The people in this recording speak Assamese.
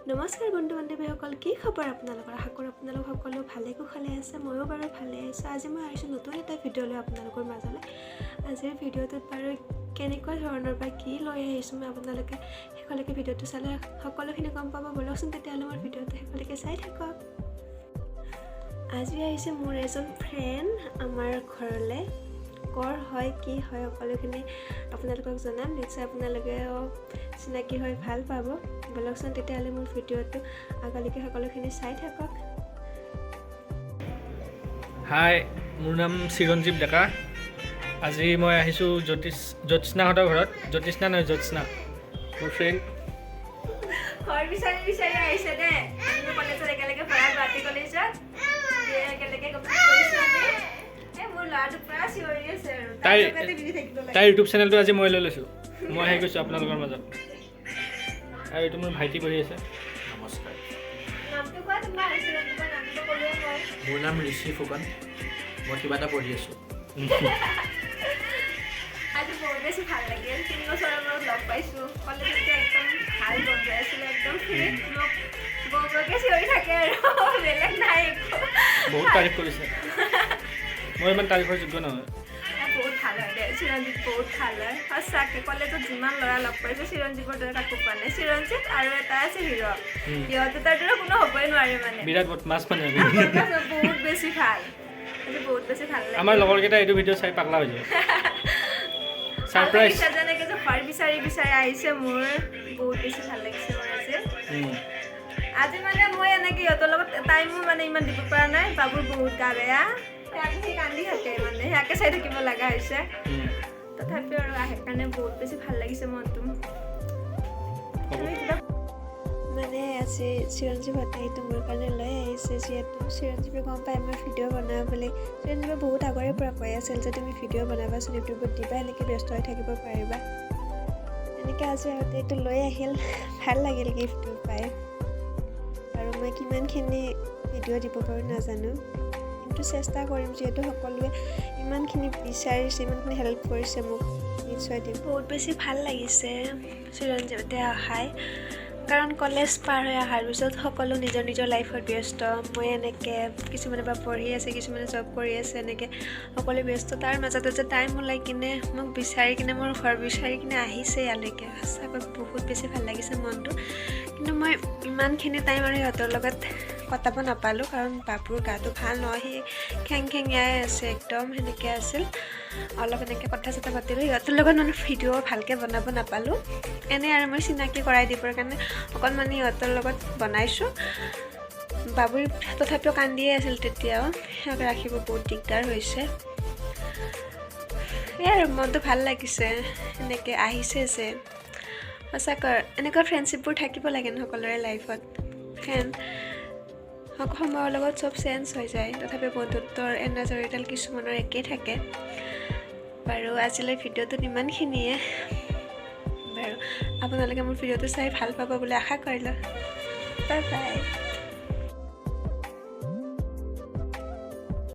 নমস্কাৰ বন্ধু বান্ধৱীসকল, কি খবৰ আপোনালোকৰ? আশা কৰোঁ আপোনালোক সকলো ভালে কুশলে আছে। ময়ো বাৰু ভালে আছোঁ। আজি মই আহিছোঁ নতুন এটা ভিডিঅ' লৈ আপোনালোকৰ মাজলৈ। আজিৰ ভিডিঅ'টোত বাৰু কেনেকুৱা ধৰণৰ বা কি লৈ আহিছোঁ মই আপোনালোকে শেষলৈকে ভিডিঅ'টো চালে সকলোখিনি গম পাব। ব'লকচোন তেতিয়াহ'লে মোৰ ভিডিঅ'টো শেষলৈকে চাই থাকক। আজি আহিছে মোৰ এজন ফ্ৰেণ্ড আমাৰ ঘৰলৈ। কৰ হয় কি হয় সকলোখিনি আপোনালোকক জনাম। নিশ্চয় আপোনালোকেও চিনাকি হৈ ভাল পাব। ব'লকচোন তেতিয়াহ'লে মোৰ ভিডিঅ'টো আগলৈকে সকলোখিনি চাই থাকক। হাই, মোৰ নাম চিৰঞ্জীৱ ডেকা। আজি মই আহিছোঁ জ্যোৎস্নাহঁতৰ ঘৰত। জ্যোৎস্না নহয়, জ্যোৎস্না মোৰ ফ্ৰেণ্ড। ঘৰ বিচাৰি বিচাৰি আহিছে দে। আমি কলেজত একেলগে পঢ়া, গুৱাহাটী কলেজত একেলগে কৰিছোঁ আমি। মোৰ ল'ৰাটো পুৰা চিঞৰি আছে আৰু তাইৰ ইউটিউব চেনেলটো আজি মই লৈ লৈছোঁ। মই আহি গৈছোঁ আপোনালোকৰ মাজত। আৰু এইটো মোৰ ভাইটি পঢ়ি আছে। নমস্কাৰ, নামটো কোৱা তোমাৰ? নামটো ক'লোৱে মই। মোৰ নাম ঋষি ফুকন। মই কিবা এটা পঢ়ি আছোঁ। আজি বহুত বেছি ভাল লাগিল। 3 বছৰৰ মূৰত লগ পাইছোঁ। কলেজতে একদম ভাল বন্ধু আছিলে, একদম ফ্ৰী। মোক বৌকে চিঞৰি থাকে আৰু বেলেগ নাই একো। বহুত তাৰিফ কৰিছে। মই ইমান তাৰিফৰ যোগ্য নহয়। বহুত ভাল হয় দে, চিৰঞ্জীৱ বহুত ভাল হয় সঁচাকৈ। কলেজত যিমান ল'ৰা লগ পাইছোঁ চিৰঞ্জীৱৰ দৰে কাকো পোৱা নাই। চিৰঞ্জীৱ আৰু এটা আছে হিৰ'। সিহঁত দুটাৰ দৰে কোনো হ'বই নোৱাৰে মানে। বিৰাট বদমাছ মানে বহুত বেছি ভাল। বহুত বেছি ভাল লাগে। আমাৰ লগৰকেইটা এইটো ভিডিঅ' চাই পাগলা হৈ যায়। ছাৰপ্ৰাইজ। যেনেকৈ যে ঘৰ বিচাৰি বিচাৰি আহিছে, মোৰ বহুত বেছি ভাল লাগিছে মোৰ আজি। আজি মানে মই এনেকৈ সিহঁতৰ লগত টাইমো মানে ইমান দিব পৰা নাই। বাবুৰ বহুত গা বেয়া, সি কান্দি থাকে মানে, সেয়াকে চাই থাকিব লগা হৈছে। তথাপিও আৰু আহে কাৰণে বহুত বেছি ভাল লাগিছে মনটো। মানে আজি চিৰঞ্জীৱহঁতে এইটো মোৰ কাৰণে লৈ আহিছে। যিহেতু চিৰঞ্জীৱে গম পায় মই ভিডিঅ' বনাওঁ বুলি। চিৰঞ্জীৱে বহুত আগৰে পৰা কৈ আছিল যে তুমি ভিডিঅ' বনাবাচোন, ইউটিউবত দিবা, এনেকৈ ব্যস্ত হৈ থাকিব পাৰিবা। এনেকৈ আজি সিহঁতে এইটো লৈ আহিল। ভাল লাগিল গিফ্টটো পাই। আৰু মই কিমানখিনি ভিডিঅ' দিব পাৰোঁ নাজানো, কিন্তু চেষ্টা কৰিম। যিহেতু সকলোৱে ইমানখিনি বিচাৰিছে, ইমানখিনি হেল্প কৰিছে মোক, নিশ্চয় দিম। বহুত বেছি ভাল লাগিছে চিৰঞ্জীৱহঁতে অহাই। কাৰণ কলেজ পাৰ হৈ অহাৰ পিছত সকলো নিজৰ নিজৰ লাইফত ব্যস্ত। মই এনেকৈ কিছুমানে বা পঢ়ি আছে, কিছুমানে জব কৰি আছে, এনেকৈ সকলো ব্যস্ত। তাৰ মাজতে যে টাইম ওলাই কিনে মোক বিচাৰি কিনে, মোৰ ঘৰ বিচাৰি কিনে আহিছে ইয়ালৈকে। সঁচাকৈ বহুত বেছি ভাল লাগিছে মনটো। কিন্তু মই ইমানখিনি টাইম আৰু সিহঁতৰ লগত কটাব নাপালোঁ, কাৰণ বাবুৰ গাটো ভাল নহয়। সি খেংখেঙিয়াই আছে একদম, সেনেকৈ আছিল। অলপ এনেকৈ কথা চথা পাতিলোঁ সিহঁতৰ লগত, মানে ভিডিঅ' ভালকৈ বনাব নাপালোঁ। এনেই আৰু মই চিনাকি কৰাই দিবৰ কাৰণে অকণমান সিহঁতৰ লগত বনাইছোঁ। বাবুৰ তথাপিও কান্দিয়ে আছিল তেতিয়াও, সিহঁতক ৰাখিব বহুত দিগদাৰ হৈছে। সেয়াই আৰু মনটো ভাল লাগিছে এনেকৈ আহিছে যে। সঁচাকৈ এনেকুৱা ফ্ৰেণ্ডশ্বিপবোৰ থাকিব লাগে সকলোৰে লাইফত। সময়ৰ লগত চব চেঞ্জ হৈ যায়, তথাপি বন্ধুত্বৰ এনাজৰীডাল কিছুমানৰ একেই থাকে। বাৰু আজিলৈ ভিডিঅ'টোত ইমানখিনিয়ে। বাৰু আপোনালোকে মোৰ ভিডিঅ'টো চাই ভাল পাব বুলি আশা কৰিলোঁ। Bye bye.